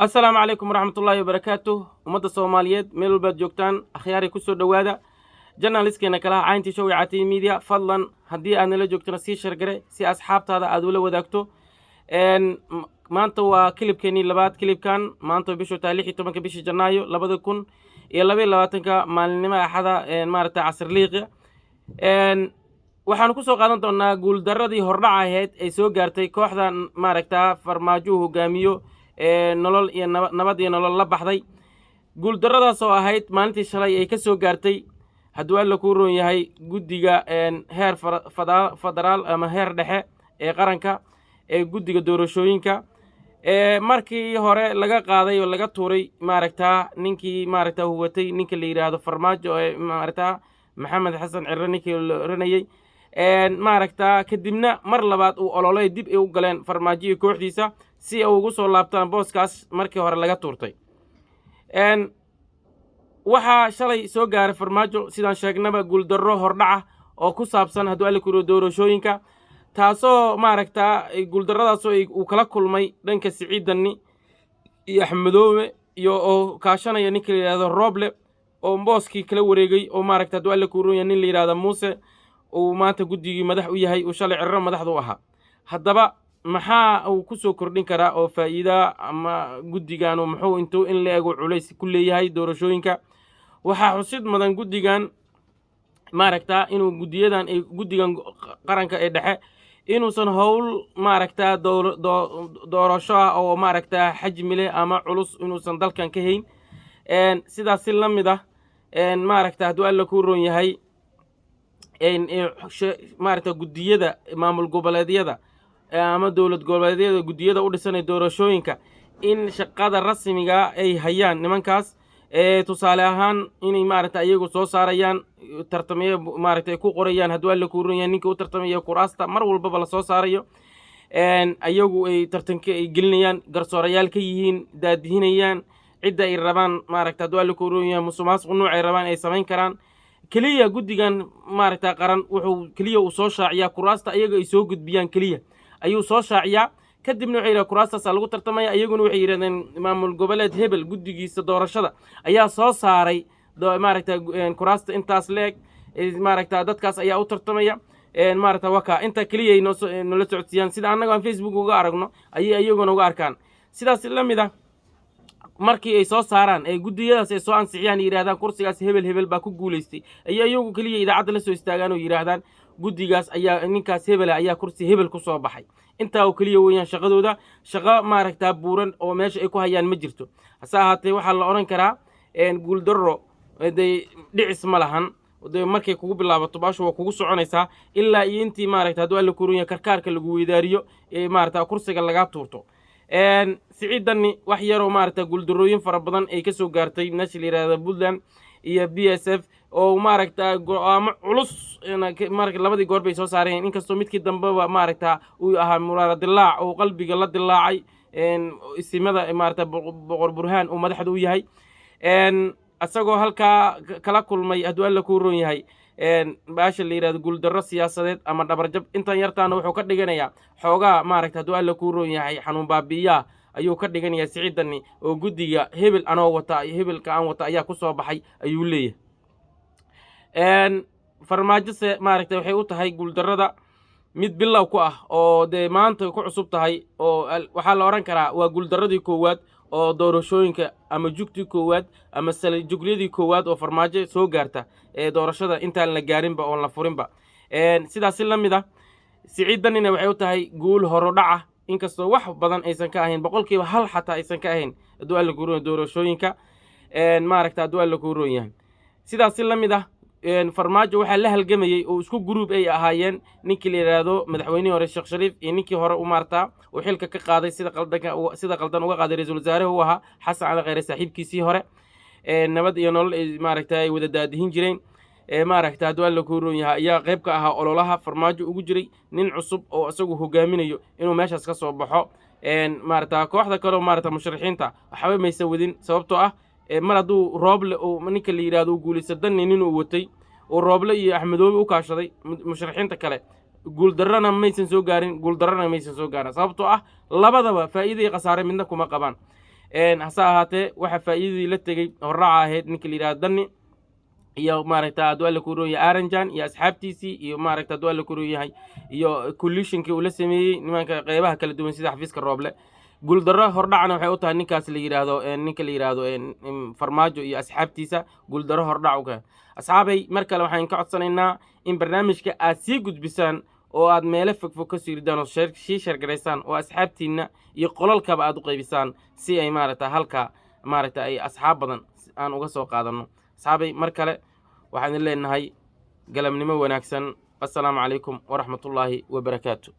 السلام عليكم ورحمة الله وبركاته ومدى الصوماليات ميلو الباد جوكتان أخياري كسو دوادا جناليسكينا كلا عينتي شوي عاتي ميديا فضلا هدي أنا لجوكتنا سي شرقري سي أصحاب هذا أدولة وداكتو إن مانتو كليب كيني لباد كليب كان مانتو بيشو تاليحي تمنك بيشي جنايو لبادو كون يلبي لباتنكا مالنما أحدا مارتا عصر ليغي إن waxaan ku soo qaadan doonaa guuldaradii hordhaca ahayd ay soo gaartay kooxda maaragtaa farmaajo hogaamiyo nolol iyo nabad iyo nolol la baxday guuldaradaas oo ahayd maalintii shalay ay ka soo gaartay hadduu alla ku roon yahay guddiga heer federaal ama heer dhexe ee qaranka ee guddiga doorashooyinka markii hore laga qaaday oo laga tuuray maaragtaa ninkii maaragtaa huwatay ninka la yidhaahdo farmaajo ee maaragtaa maxamed xasan cirre ninkii la oranayay maaragtaa kadibna mar labaad uu ololay dib ay u galeen farmaajo kooxdiisa si ay ugu soo laabtaan booskaas markii hore laga tuurtay waxaa shalay soo gaaray farmaajo sidaan sheegnaba guuldarro hordhaca oo ku saabsan hadduu alla ku doorashooyinka taasoo maaragtaa guuldarradaasoo uu kala kulmay dhanka siciidanni iyo axmedoobe iyo oo kaashanaya ninka la yidhaahdo rooble oo booskii kala wareegay oo maaragta hadduu alla ku roon yahay nin la yidhaahdo muuse uu maanta guddigii madax u yahay uu shalay cirro madaxdu ahaa haddaba maxaa uu ku soo kordhin karaa oo faa'iida ama guddigan muxuu intuu in la eego culays ku leeyahay doorashooyinka waxaa xusid mudan guddigan maaragtaa inuu guddigan qaranka ee dhexe inuusan howl maaragtaa doorasho ah oo maaragtaa xajmi leh ama culus inuusan dalkan ka hayn sidaas si la mid ah maaragtaa hadduu alla ku roon yahay maaragtaa guddiyada maamul goboleedyada ama dowlad goboleedyada guddiyada u dhisanay doorashooyinka in shaqada rasmiga ay hayaan nimankaas tusaale ahaan inay maaragta iyagu soo saarayaan tartamiye maaragta ku qorayaan hadduu alla ku roon yahay ninka u tartamaya kuraasta mar walbaba la soo saarayo iyagu ay tartanka ay gelinayaan garsoorayaal ka yihiin daadihinayaan cidda ay rabaan maaragta hadduu alla ku roon yahay musuqmaasuq noocay rabaan ay samayn karaan keliya guddigan maaragta qaran wuxuu keliya uu soo shaaciyaa kuraasta iyaga ay soo gudbiyaan keliya ayuu soo shaaciyaa kadibna waxay yidhahdeen kuraastaasa lagu tartamaya iyaguna waxay yidhahdeen maamul goboleed hebel guddigiisa doorashada ayaa soo saaray maaragta kuraasta intaas leeg maaragta dadkaas ayaa u tartamaya maaragta waka inta keliya ay noola socodsiiyaan sida annaga aan facebook uga aragno ayay iyaguna uga arkaan sidaas la mid ah markii ay soo saaraan guddiyadaas ay soo ansixiyaan yidhahdaan kursigaas hebel baa ku guulaystay ayaa iyagu keliya idaacadda la soo istaagaan oo yidhaahdaan guddigaas ayaa ninkaas hebela ayaa kursi hebel ku soo baxay intaa oo keliya weeyaan shaqadooda shaqo maaragtaa buuran oo meesha ay ku hayaan ma jirto hase ahaatee waxaa la odhan karaa guuldarro dee dhicis ma lahan de markay kugu bilaabato baashu waa kugu soconaysaa ilaa iyo intii maaragta hadduu alla ku roon yahay karkaarka lagu weydaariyo maaragtaa kursiga lagaa tuurto siciidanni wax yaroo maaragta guuldarrooyin fara badan ay ka soo gaartay meesha la yidhaahda puntland iyo b s f oo maaragtaa go'aamo culus labadii goor bay soo saareen inkastoo midkii dambeba maaragtaa uu ahaa muraara dilaac oo qalbiga la dilaacay isimada maaragta boqor burhaan uu madaxda u yahay isagoo halkaa kala kulmay hadduu alla ku roon yahay baasha la yidhahdo guuldarro siyaasadeed ama dhabarjab intan yartaana wuxuu ka dhiganayaa xoogaa maaragta hadduu alla ku roon yahay xanuun baabi'iyaa ayuu ka dhiganayaa siciidanni oo guddiga hebel anoo wata hebelka aan wata ayaa ku soo baxay ayuu leeyahay farmaajose maaragta waxay u tahay guuldarrada mid bilow ku ah oo dee maanta ku cusub tahay oo waxaa la odhan karaa waa guuldarradii koowaad oo doorashooyinka ama jugtii koowaad ama jugliyadii koowaad oo farmaajo soo gaarta doorashada intaan la gaarinba oon la furinba sidaas si la mid ah siciidanina waxay u tahay guul horodhaca inkastoo wax badan aysan ka ahayn boqolkiiba hal xataa aysan ka ahayn hadduu alla ku roon doorashooyinka maaragta hadduu alla ku roon yahay sidaas si la mid ah farmaajo waxaa la halgamayey oo isku guruub ay ahaayeen ninkii la yidhaahdo madaxweynihii hore sheekh shariif iyo ninkii hore u maartaa uu xilka ka qaaday sida qaldan uga qaaday ra-iisul wasaaraha u ahaa xasan cali khayre saaxiibkiisii hore nabad iyo nolol ay maaragta ay wada daadihin jireen maaragta hadduu alla ku roon yahay ayaa qayb ka ahaa ololaha farmaajo ugu jiray nin cusub oo isagu hogaaminayo inuu meeshaas ka soo baxo maaragta kooxda kaleo maaragta musharaxiinta waxba maysa wadin sababtoo ah mar hadduu rooble oo ninka la yidhaahdo guulaysta danni ninuu watay oo rooble iyo axmedoobe u kaashaday musharaxiinta kale guuldarrana maysan soo gaarin sababtoo ah labadaba faa'iido iyo khasaare midna kuma qabaan hase ahaatee waxa faa'iidadii la tegey horraaca ahayd ninka la yidhahdo danni iyo maaragta hadduu alla ku roon yahay aranjan iyo asxaabtiisii iyo maaragta hadduu alla ku roon yahay iyo coalitionkii uu la sameeyey nimanka qeybaha kala duwan sida xafiiska rooble guuldarro hordhacna waxay u tahay ninkaas la yidhaahdo ninka la yidhaahdo farmaajo iyo asxaabtiisa guuldarro hordhac uga asxaabay mar kale waxaan ka codsanaynaa in barnaamijka aad sii gudbisaan oo aad meelo fogfog ka sii ridaan oo sii sheergaraysaan oo asxaabtiinna iyo qolalkaba aad u qaybisaan si ay maaragta halka maaragta ay asxaab badan aan uga soo qaadanno asxaabay mar kale waxaan idin leenahay galabnimo wanaagsan assalaamu calaykum waraxmatullaahi wabarakaatu